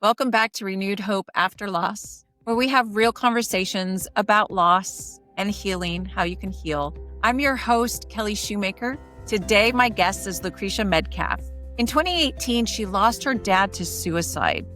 Welcome back to Renewed Hope After Loss, where we have real conversations about loss and healing, how you can heal. I'm your host, Kelli Shoemaker. Today, my guest is Lucretia Medcalf. In 2018, she lost her dad to suicide.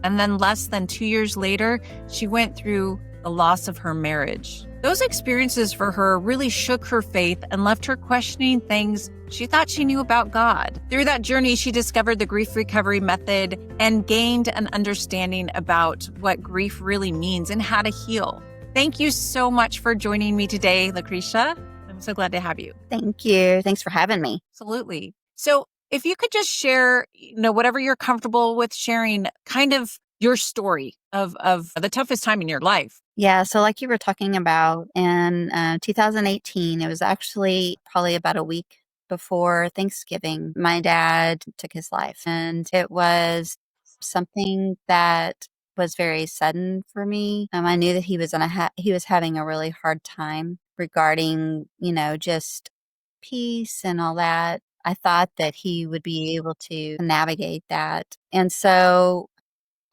And then less than 2 years later, she went through the loss of her marriage. Those experiences for her really shook her faith and left her questioning things she thought she knew about God. Through that journey, she discovered the grief recovery method and gained an understanding about what grief really means and how to heal. Thank you so much for joining me today, Lucretia. I'm so glad to have you. Thank you. Thanks for having me. Absolutely. So if you could just share, whatever you're comfortable with sharing, kind of your story of the toughest time in your life. Yeah. So like you were talking about in 2018, it was actually probably about a week before Thanksgiving, my dad took his life. And it was something that was very sudden for me. I knew that he was he was having a really hard time regarding, just peace and all that. I thought that he would be able to navigate that. And so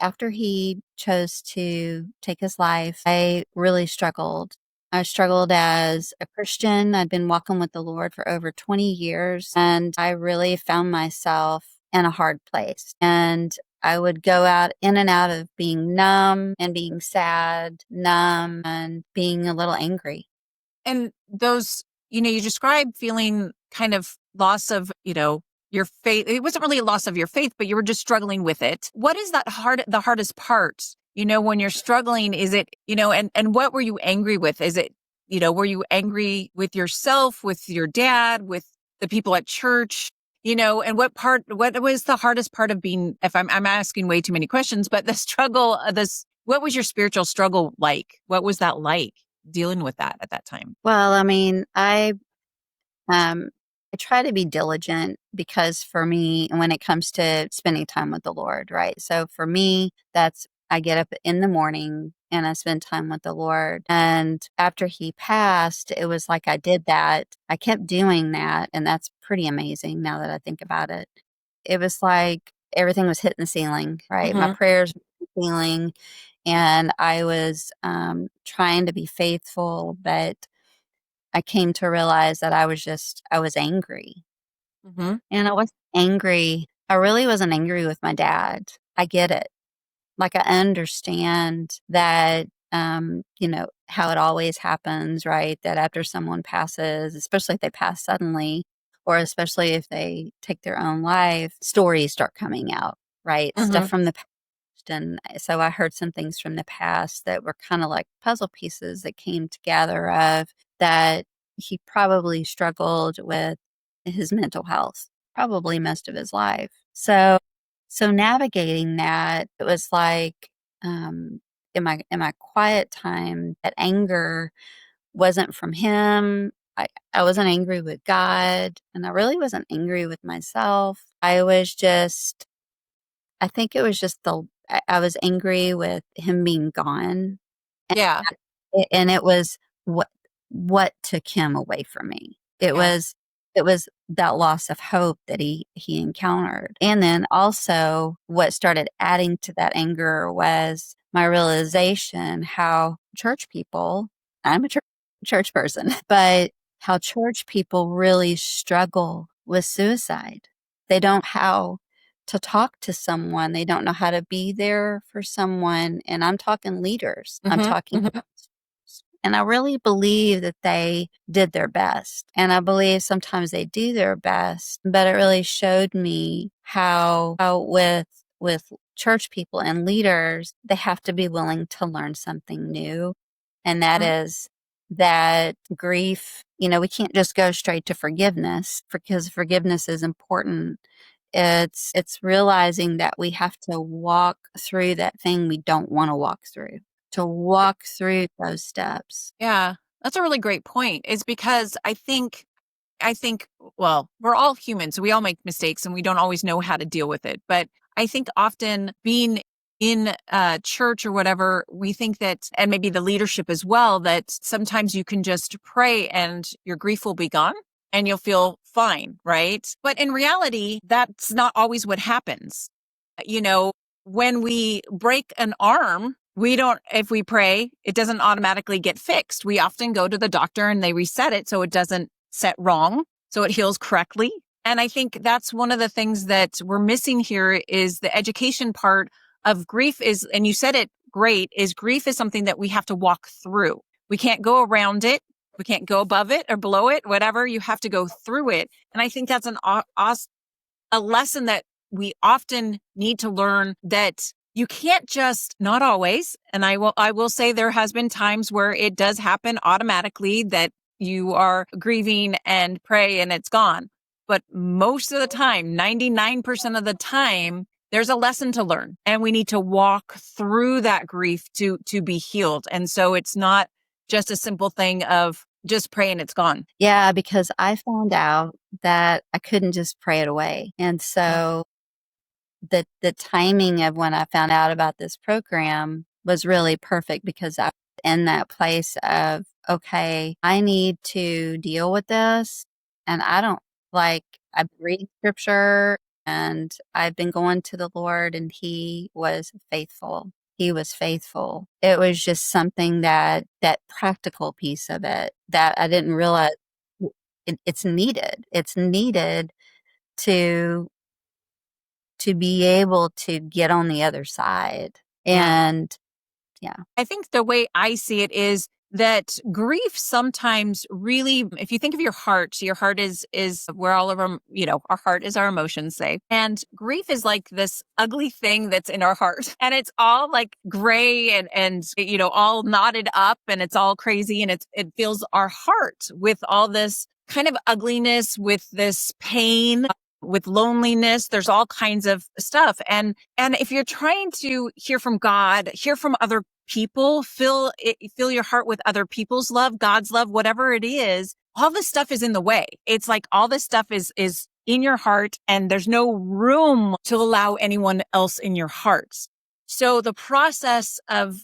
after he chose to take his life, I really struggled. I struggled as a Christian. I'd been walking with the Lord for over 20 years, and I really found myself in a hard place. And I would go out in and out of being numb and being sad, numb and being a little angry. And those, you described feeling kind of loss of, your faith. It wasn't really a loss of your faith, but you were just struggling with it. What is the hardest part? When you're struggling, is it, and what were you angry with? Is it, were you angry with yourself, with your dad, with the people at church, and what was the hardest part of being, if I'm asking way too many questions, but the struggle, what was your spiritual struggle like? What was that like dealing with that at that time? Well, I try to be diligent because for me, when it comes to spending time with the Lord, right? So for me, I get up in the morning and I spend time with the Lord. And after he passed, it was like I did that. I kept doing that. And that's pretty amazing now that I think about it. It was like everything was hitting the ceiling, right? My prayers were hitting the ceiling. And I was trying to be faithful, but I came to realize that I was angry. And I wasn't angry. I really wasn't angry with my dad. I get it. Like I understand that, how it always happens, right? That after someone passes, especially if they pass suddenly, or especially if they take their own life, stories start coming out, right? Stuff from the past. And so I heard some things from the past that were kind of like puzzle pieces that came together of that he probably struggled with his mental health, probably most of his life. So navigating that, it was like, in my quiet time, that anger wasn't from him. I wasn't angry with God, and I really wasn't angry with myself. I think it was just I was angry with him being gone. Yeah. And it was what took him away from me. It was that loss of hope that he encountered. And then also what started adding to that anger was my realization how church people, I'm a church person, but how church people really struggle with suicide. They don't know how to talk to someone. They don't know how to be there for someone. And I'm talking leaders. I'm talking and I really believe that they did their best. And I believe sometimes they do their best, but it really showed me how with church people and leaders, they have to be willing to learn something new. And that is that grief, we can't just go straight to forgiveness because forgiveness is important. It's realizing that we have to walk through that thing we don't want to walk through, to walk through those steps. Yeah, that's a really great point. Is because I think, well, we're all humans, so we all make mistakes and we don't always know how to deal with it. But I think often being in church or whatever, we think that, and maybe the leadership as well, that sometimes you can just pray and your grief will be gone and you'll feel fine, right? But in reality, that's not always what happens. when we break an arm, if we pray, it doesn't automatically get fixed. We often go to the doctor and they reset it so it doesn't set wrong, so it heals correctly. And I think that's one of the things that we're missing here is the education part of grief is, and you said it great, is grief is something that we have to walk through. We can't go around it. We can't go above it or below it, whatever. You have to go through it. And I think that's a lesson that we often need to learn, that you can't just, not always, and I will say there has been times where it does happen automatically that you are grieving and pray and it's gone. But most of the time, 99% of the time, there's a lesson to learn, and we need to walk through that grief to be healed. And so it's not just a simple thing of just pray and it's gone. Yeah, because I found out that I couldn't just pray it away. And so the timing of when I found out about this program was really perfect, because I was in that place of, okay, I need to deal with this. And I've been reading scripture and I've been going to the Lord, and He was faithful. He was faithful. It was just something that practical piece of it that I didn't realize it's needed. It's needed to be able to get on the other side. And yeah. I think the way I see it is that grief sometimes really, if you think of your heart is where all of our, our heart is our emotions, say. And grief is like this ugly thing that's in our heart. And it's all like gray and all knotted up, and it's all crazy. And it fills our heart with all this kind of ugliness, with this pain, with loneliness. There's all kinds of stuff. And if you're trying to hear from God, hear from other people, fill your heart with other people's love, God's love, whatever it is, all this stuff is in the way. It's like all this stuff is in your heart, and there's no room to allow anyone else in your heart. So the process of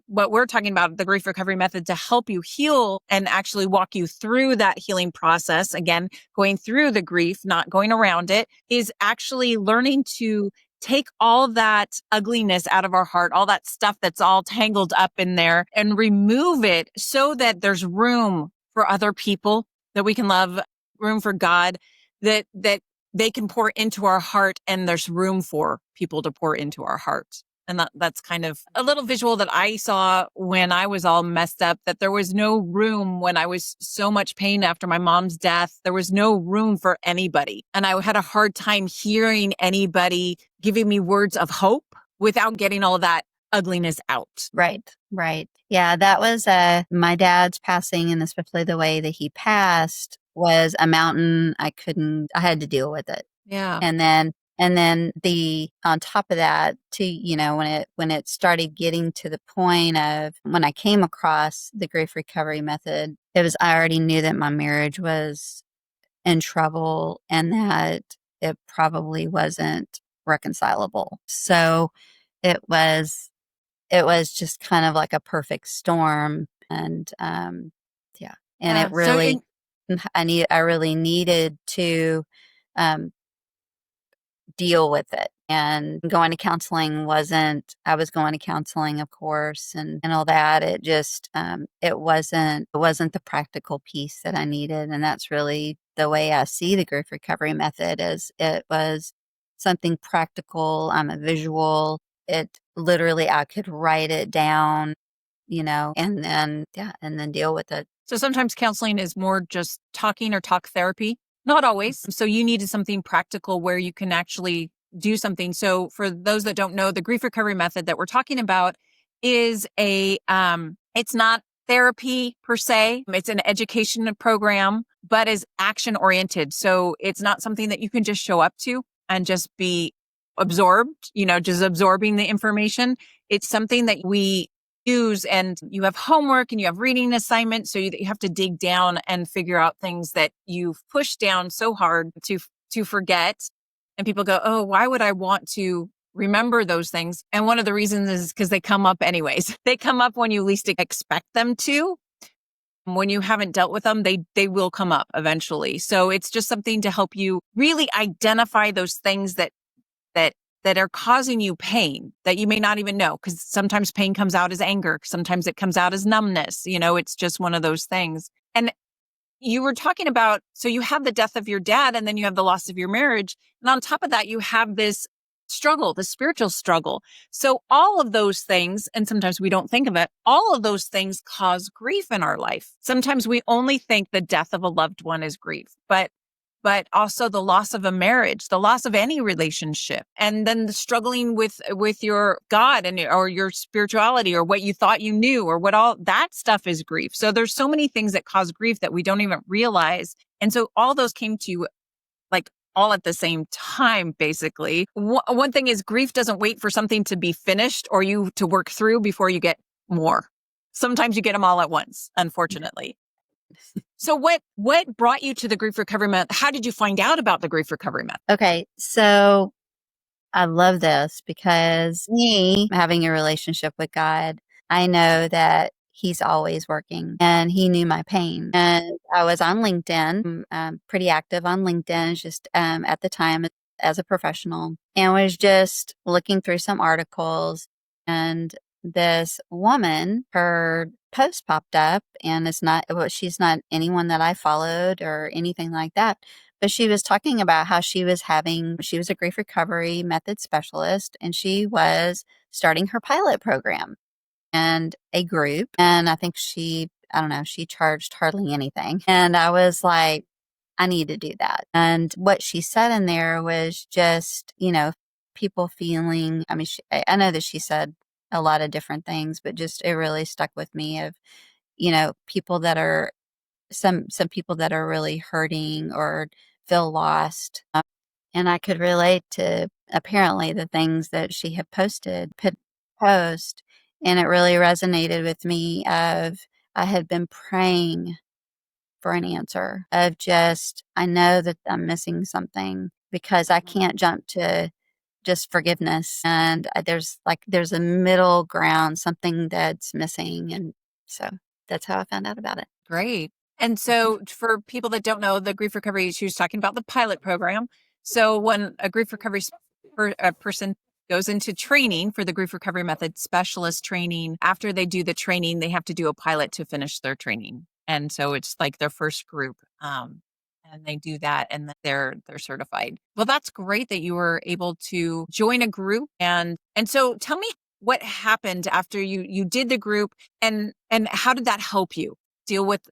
what we're talking about, the grief recovery method, to help you heal and actually walk you through that healing process, again, going through the grief, not going around it, is actually learning to take all that ugliness out of our heart, all that stuff that's all tangled up in there, and remove it so that there's room for other people that we can love, room for God, that they can pour into our heart, and there's room for people to pour into our heart. And that's kind of a little visual that I saw when I was all messed up, that there was no room when I was so much pain after my mom's death. There was no room for anybody. And I had a hard time hearing anybody giving me words of hope without getting all that ugliness out. Right. Yeah, that was my dad's passing, and especially the way that he passed was a mountain. I had to deal with it. Yeah. And then on top of that, when it started getting to the point of when I came across the grief recovery method, I already knew that my marriage was in trouble and that it probably wasn't reconcilable. So it was just kind of like a perfect storm. And it really, I really needed to deal with it. And going to counseling I was going to counseling, of course, and all that. It just, it wasn't the practical piece that I needed. And that's really the way I see the grief recovery method, is it was something practical. I'm a visual. It literally, I could write it down, and then deal with it. So sometimes counseling is more just talking or talk therapy. Not always. So you needed something practical where you can actually do something. So for those that don't know, the grief recovery method that we're talking about is it's not therapy per se. It's an education program, but is action oriented. So it's not something that you can just show up to and just be absorbed, just absorbing the information. It's something that we use, and you have homework and you have reading assignments, so you have to dig down and figure out things that you've pushed down so hard to forget. And people go, oh, why would I want to remember those things? And one of the reasons is because they come up anyways. They come up when you least expect them to. When you haven't dealt with them, they will come up eventually. So it's just something to help you really identify those things that that are causing you pain that you may not even know, because sometimes pain comes out as anger. Sometimes it comes out as numbness. It's just one of those things. And you were talking about, so you have the death of your dad and then you have the loss of your marriage. And on top of that, you have this struggle, the spiritual struggle. So all of those things, and sometimes we don't think of it, all of those things cause grief in our life. Sometimes we only think the death of a loved one is grief, but also the loss of a marriage, the loss of any relationship, and then the struggling with your God or your spirituality or what you thought you knew or what all that stuff is grief. So there's so many things that cause grief that we don't even realize. And so all those came to you like all at the same time, basically. One thing is grief doesn't wait for something to be finished or you to work through before you get more. Sometimes you get them all at once, unfortunately. So what brought you to the Grief Recovery Method? How did you find out about the Grief Recovery Method? Okay, so I love this because me having a relationship with God, I know that He's always working and He knew my pain. And I was on LinkedIn, pretty active on LinkedIn, just at the time as a professional, and was just looking through some articles. And this woman, her post popped up, and she's not anyone that I followed or anything like that. But she was talking about how she was a grief recovery method specialist, and she was starting her pilot program and a group. And I think she charged hardly anything. And I was like, I need to do that. And what she said in there was just, people feeling, I know that she said a lot of different things, but just it really stuck with me of, people that are some people that are really hurting or feel lost. And I could relate to apparently the things that she had post, and it really resonated with me of I had been praying for an answer of just, I know that I'm missing something because I can't jump to just forgiveness. And there's a middle ground, something that's missing. And so that's how I found out about it. Great. And so for people that don't know, the grief recovery, she was talking about the pilot program. So when a grief recovery person goes into training for the grief recovery method specialist training, after they do the training, they have to do a pilot to finish their training. And so it's like their first group. And they do that and they're certified. Well, that's great that you were able to join a group. And so tell me what happened after you did the group and how did that help you deal with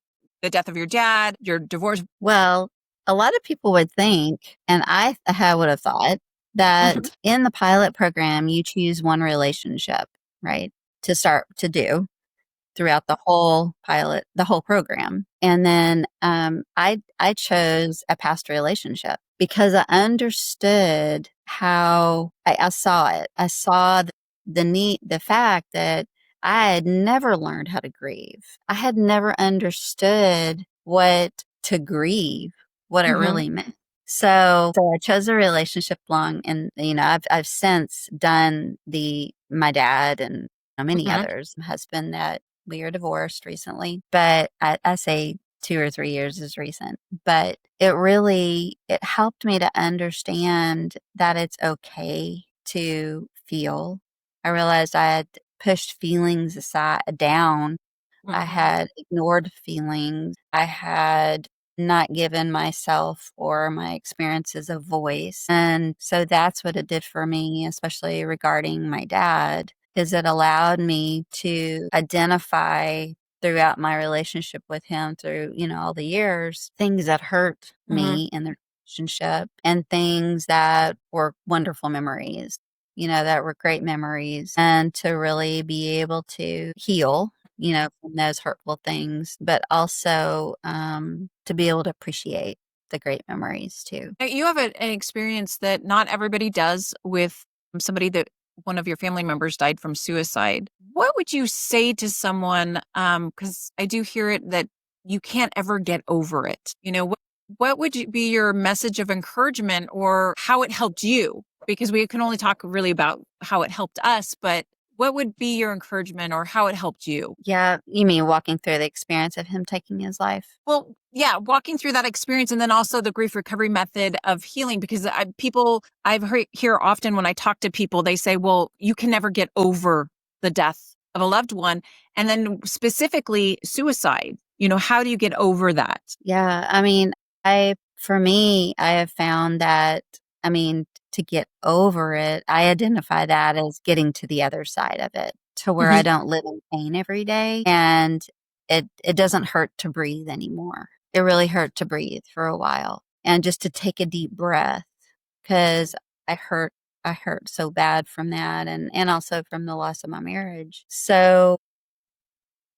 the death of your dad, your divorce? Well, a lot of people would think, and I would have thought, that in the pilot program, you choose one relationship, right, to start to do throughout the whole program. And then I chose a past relationship because I understood how I saw it. I saw the fact that I had never learned how to grieve. I had never understood what to grieve, what it really meant. So I chose a relationship long, and I've since done my dad and many others. My husband, that we are divorced recently, but I say 2 or 3 years is recent. But it helped me to understand that it's okay to feel. I realized I had pushed feelings down. I had ignored feelings. I had not given myself or my experiences a voice. And so that's what it did for me, especially regarding my dad, is it allowed me to identify throughout my relationship with him through, all the years, things that hurt me in the relationship and things that were wonderful memories, that were great memories, and to really be able to heal from those hurtful things, but also to be able to appreciate the great memories too. You have an experience that not everybody does with somebody that one of your family members died from suicide. What would you say to someone? Because I do hear it that you can't ever get over it. What would be your message of encouragement or how it helped you? Because we can only talk really about how it helped us, but what would be your encouragement or how it helped you? Yeah, you mean walking through the experience of him taking his life? Well, yeah, walking through that experience and then also the grief recovery method of healing, because I've hear often when I talk to people, they say, well, you can never get over the death of a loved one. And then specifically suicide, how do you get over that? Yeah, I mean, for me, I have found that, I mean, to get over it, I identify that as getting to the other side of it, to where I Mhm. don't live in pain every day, and it doesn't hurt to breathe anymore. It really hurt to breathe for a while, and just to take a deep breath, because I hurt I hurt so bad from that, and also from the loss of my marriage. So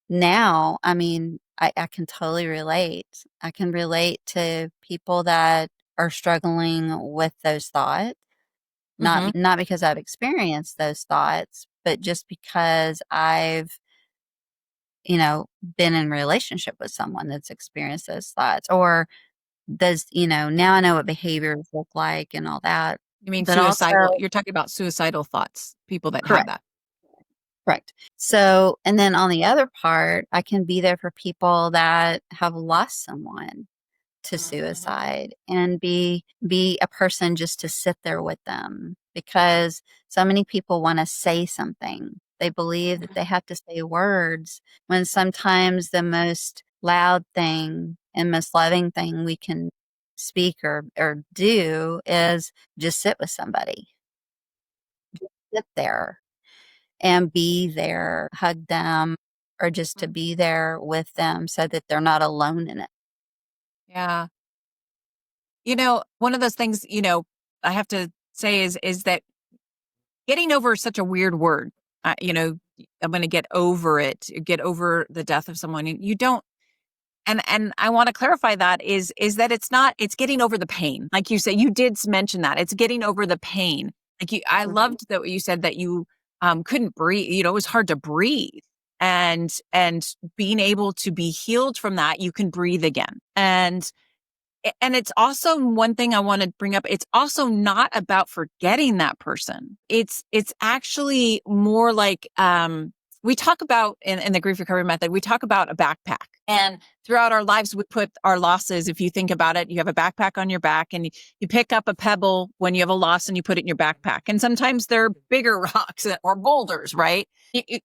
now, I mean, I can totally relate. I can relate to people that are struggling with those thoughts, Mhm. not because I've experienced those thoughts, but just because I've, been in relationship with someone that's experienced those thoughts, or now I know what behaviors look like and all that. You mean But also, suicidal? You're talking about suicidal thoughts, people that have correct, that. correct. So, and then on the other part, I can be there for people that have lost someone to Mhm. suicide, and be a person just to sit there with them, because so many people want to say something. They believe that they have to say words, when sometimes the most loud thing and most loving thing we can speak or do is just sit with somebody, sit there and be there, hug them, or just to be there with them so that they're not alone in it. Yeah. One of those things, I have to say is that getting over is such a weird word. I'm going to get over it, get over the death of someone. You don't, and I want to clarify that is that it's getting over the pain. Like you say, you did mention that it's getting over the pain. I Mhm. loved that what you said that you couldn't breathe. It was hard to breathe, and being able to be healed from that, you can breathe again. And it's also one thing I want to bring up. It's also not about forgetting that person. It's actually more like we talk about in the grief recovery method, we talk about a backpack. And throughout our lives, we put our losses, if you think about it, you have a backpack on your back and you pick up a pebble when you have a loss and you put it in your backpack. And sometimes they're bigger rocks or boulders, right?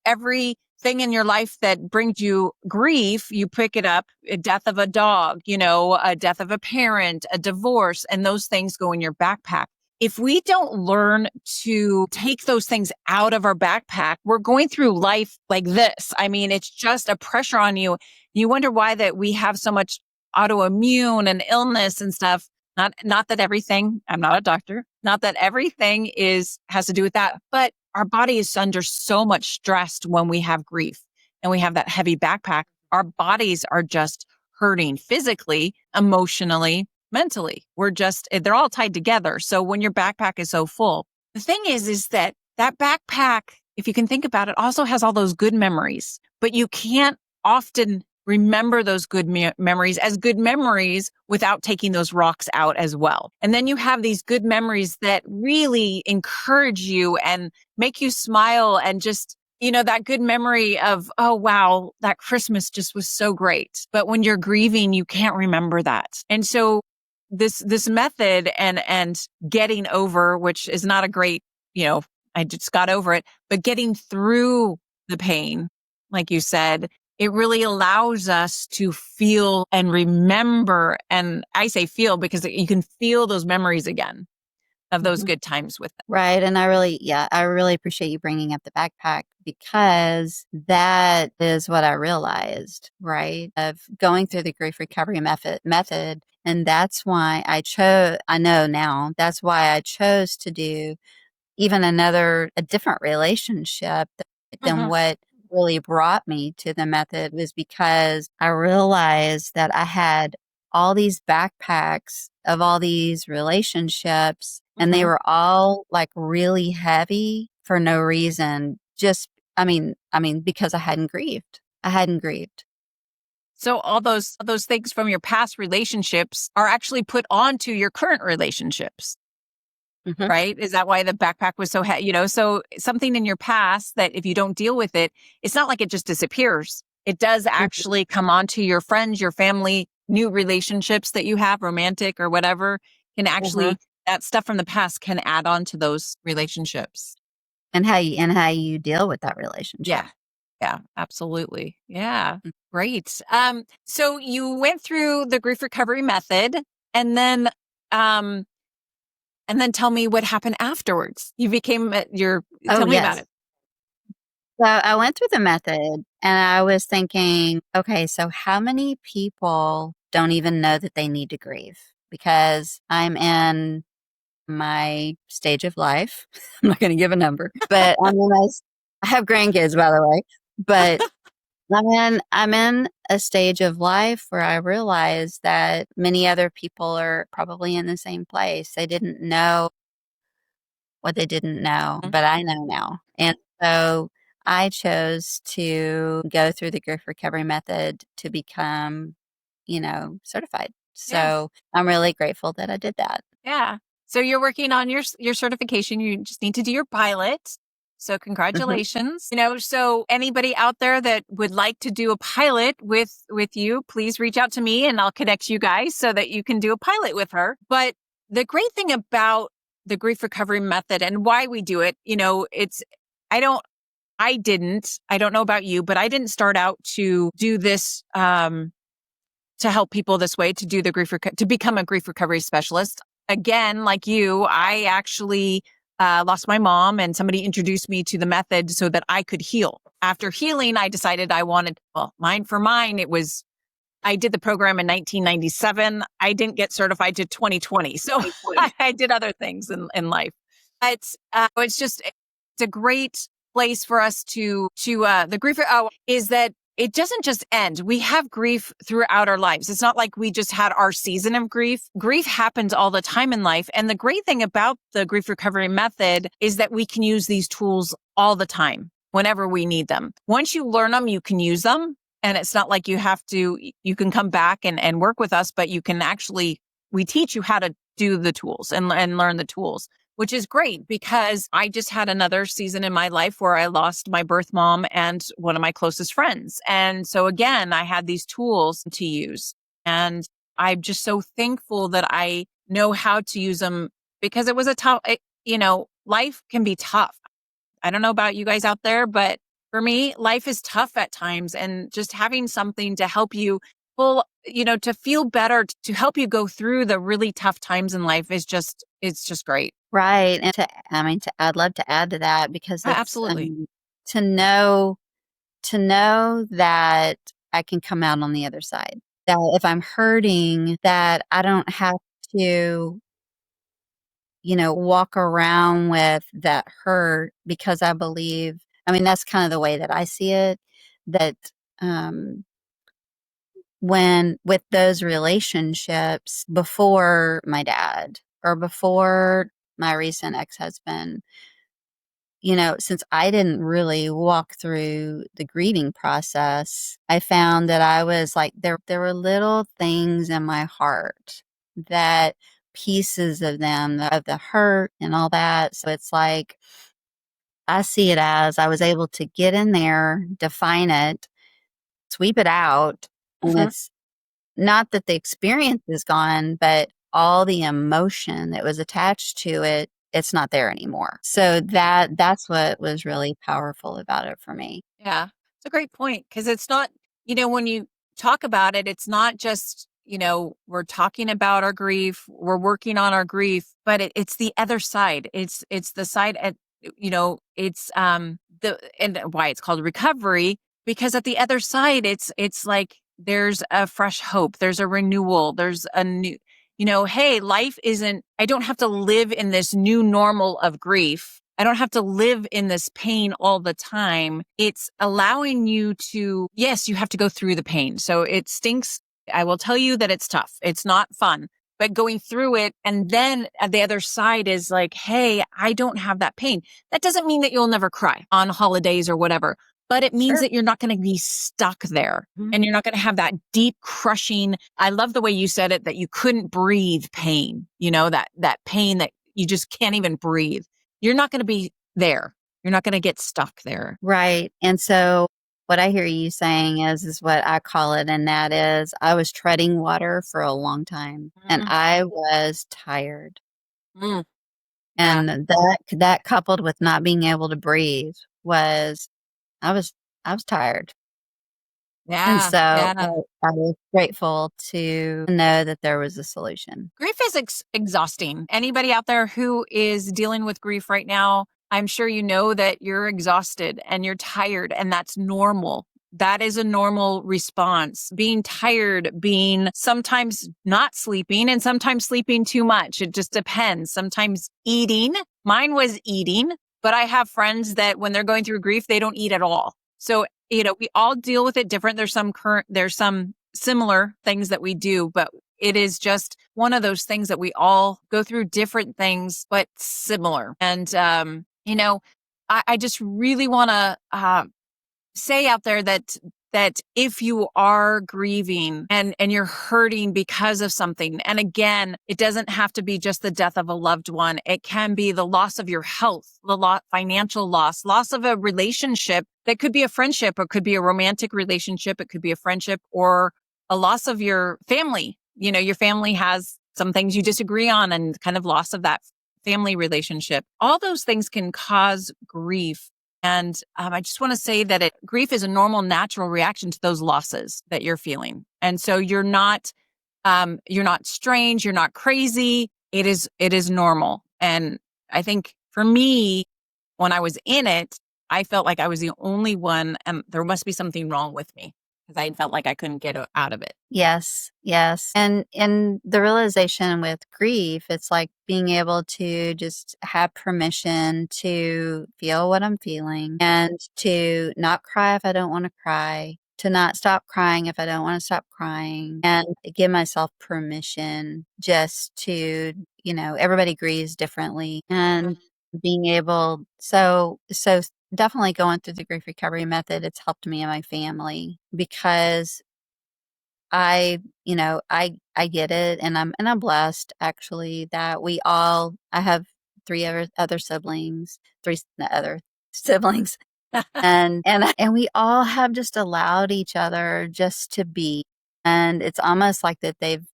Everything in your life that brings you grief, you pick it up, a death of a dog, a death of a parent, a divorce, and those things go in your backpack. If we don't learn to take those things out of our backpack, we're going through life like this. I mean, it's just a pressure on you. You wonder why that we have so much autoimmune and illness and stuff. Not that everything, I'm not a doctor, not that everything has to do with that, but our body is under so much stress when we have grief and we have that heavy backpack. Our bodies are just hurting physically, emotionally, mentally. They're all tied together. So when your backpack is so full, the thing is that backpack, if you can think about it, also has all those good memories, but you can't often remember those good memories as good memories without taking those rocks out as well. And then you have these good memories that really encourage you and make you smile, and just, that good memory of, oh, wow, that Christmas just was so great. But when you're grieving, you can't remember that. And so this method and getting over, which is not a great, I just got over it, but getting through the pain, like you said, it really allows us to feel and remember. And I say feel because you can feel those memories again of those Mhm. good times with them. Right, and I really appreciate you bringing up the backpack, because that is what I realized, right? Of going through the grief recovery method, and that's why I know now, that's why I chose to do even a different relationship than Mhm. what really brought me to the method, was because I realized that I had all these backpacks of all these relationships, and they Mhm. were all like really heavy for no reason. Just, I mean, because I hadn't grieved. I hadn't grieved. So all those things from your past relationships are actually put onto your current relationships. Mhm. right? Is that why the backpack was so heavy? So something in your past that if you don't deal with it, it's not like it just disappears. It does Mhm. actually come onto your friends, your family, new relationships that you have, romantic or whatever, can Mhm. actually, that stuff from the past can add on to those relationships. And how you deal with that relationship. Yeah. Yeah, absolutely. Yeah. Mm. Great. So you went through the grief recovery method and um, then tell me what happened afterwards. You became Oh, tell me about yes. it. So I went through the method and I was thinking, okay, so how many people don't even know that they need to grieve? Because I'm in my stage of life. I'm not going to give a number, but I have grandkids, by the way, but I'm in a stage of life where I realize that many other people are probably in the same place. They didn't know what they didn't know, Mhm. but I know now. And so I chose to go through the grief recovery method to become, certified. Yeah. So I'm really grateful that I did that. Yeah. So you're working on your certification. You just need to do your pilot. So Mhm. congratulations. So anybody out there that would like to do a pilot with you, please reach out to me and I'll connect you guys so that you can do a pilot with her. But the great thing about the grief recovery method and why we do it, I don't I don't know about you, but I didn't start out to do this to help people this way, to do the to become a grief recovery specialist. Again, like you, I actually lost my mom and somebody introduced me to the method so that I could heal. After healing, I decided I wanted, mine, I did the program in 1997. I didn't get certified to 2020. So I did other things in life. It's a great place for us the grief is that it doesn't just end. We have grief throughout our lives. It's not like we just had our season of grief. Grief happens all the time in life. And the great thing about the grief recovery method is that we can use these tools all the time, whenever we need them. Once you learn them, you can use them. And it's not like you can come back and work with us, but we teach you how to do the tools and learn the tools, which is great because I just had another season in my life where I lost my birth mom and one of my closest friends. And so again, I had these tools to use. And I'm just so thankful that I know how to use them because it was life can be tough. I don't know about you guys out there, but for me, life is tough at times. And just having something to help you to feel better, to help you go through the really tough times in life it's just great. Right. And I'd love to add to that because Absolutely. to know, to know that I can come out on the other side. That if I'm hurting, that I don't have to, walk around with that hurt because that's kind of the way that I see it, that, um, when with those relationships before my dad or before my recent ex-husband, since I didn't really walk through the grieving process, I found that I was like, there were little things in my heart that pieces of them, of the hurt and all that. So it's like, I see it as I was able to get in there, define it, sweep it out. And Mhm. it's not that the experience is gone, but all the emotion that was attached to it, it's not there anymore. So that's what was really powerful about it for me. Yeah. It's a great point because it's not, when you talk about it, it's not just, we're talking about our grief, we're working on our grief, but it's the other side. It's the side it's and why it's called recovery, because at the other side, it's like there's a fresh hope, there's a renewal, there's a new, hey, life isn't, I don't have to live in this new normal of grief. I don't have to live in this pain all the time. It's allowing you to, yes, you have to go through the pain. So it stinks. I will tell you that it's tough. It's not fun, but going through it. And then at the other side is like, hey, I don't have that pain. That doesn't mean that you'll never cry on holidays or whatever, but it means Sure. that you're not going to be stuck there Mhm. and you're not going to have that deep crushing. I love the way you said it, that you couldn't breathe pain, that pain that you just can't even breathe. You're not going to be there. You're not going to get stuck there. Right. And so what I hear you saying is what I call it, and that is I was treading water for a long time and I was tired. Mm. Yeah. And that coupled with not being able to breathe was I was tired. And Yeah. so Yeah. I was grateful to know that there was a solution. Grief is exhausting. Anybody out there who is dealing with grief right now, I'm sure you know that you're exhausted and you're tired, and that's normal. That is a normal response. Being tired, being sometimes not sleeping, and sometimes sleeping too much. It just depends. Sometimes eating. Mine was eating, but I have friends that when they're going through grief, they don't eat at all. So, we all deal with it different. There's some similar things that we do, but it is just one of those things that we all go through different things, but similar. And, I just really want to say out there that if you are grieving and you're hurting because of something, and again, it doesn't have to be just the death of a loved one. It can be the loss of your health, financial loss of a relationship that could be a friendship or could be a romantic relationship. It could be a friendship or a loss of your family. Your family has some things you disagree on and kind of loss of that family relationship. All those things can cause grief. And I just want to say that grief is a normal, natural reaction to those losses that you're feeling. And so you're not strange. You're not crazy. It is normal. And I think for me, when I was in it, I felt like I was the only one, and there must be something wrong with me because I felt like I couldn't get out of it. Yes, yes. And in the realization with grief, it's like being able to just have permission to feel what I'm feeling and to not cry if I don't want to cry, to not stop crying if I don't want to stop crying, and give myself permission just to, everybody grieves differently, and being able, so definitely going through the grief recovery method, it's helped me and my family because I get it, and I'm blessed actually that I have three other siblings, other siblings, and we all have just allowed each other just to be, and it's almost like that they've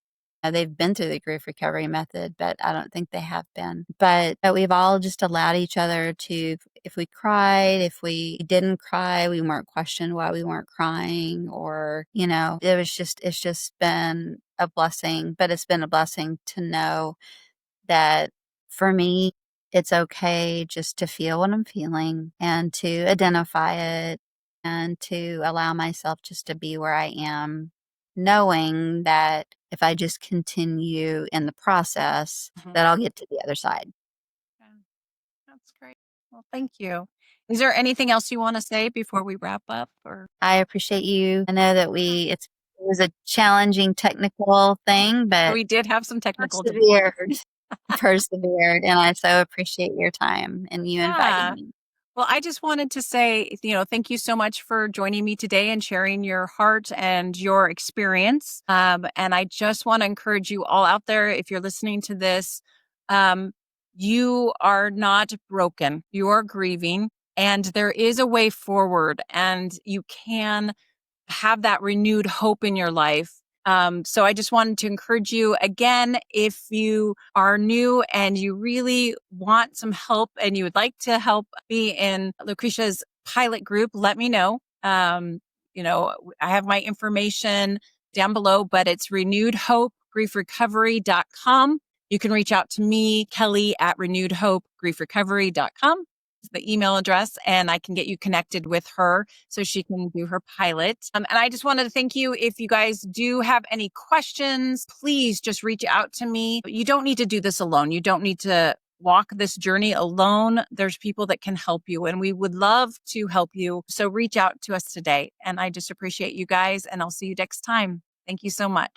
been through the grief recovery method, but I don't think they have been. But we've all just allowed each other to, if we cried, if we didn't cry, we weren't questioned why we weren't crying, or, it's just been a blessing. But it's been a blessing to know that for me, it's okay just to feel what I'm feeling and to identify it and to allow myself just to be where I am, knowing that if I just continue in the process, that I'll get to the other side. Yeah, that's great. Well, thank you. Is there anything else you want to say before we wrap up? Or I appreciate you. I know that it was a challenging technical thing, but we did have some technical persevered, and I so appreciate your time and you inviting me. Well, I just wanted to say, thank you so much for joining me today and sharing your heart and your experience. And I just want to encourage you all out there, if you're listening to this, you are not broken. You are grieving, and there is a way forward, and you can have that renewed hope in your life. So I just wanted to encourage you again, if you are new and you really want some help and you would like to help be in Lucretia's pilot group, let me know. I have my information down below, but it's renewedhopegriefrecovery.com. You can reach out to me, Kelli, at renewedhopegriefrecovery.com. The email address, and I can get you connected with her so she can do her pilot. And I just wanted to thank you. If you guys do have any questions, please just reach out to me. You don't need to do this alone. You don't need to walk this journey alone. There's people that can help you, and we would love to help you. So reach out to us today. And I just appreciate you guys, and I'll see you next time. Thank you so much.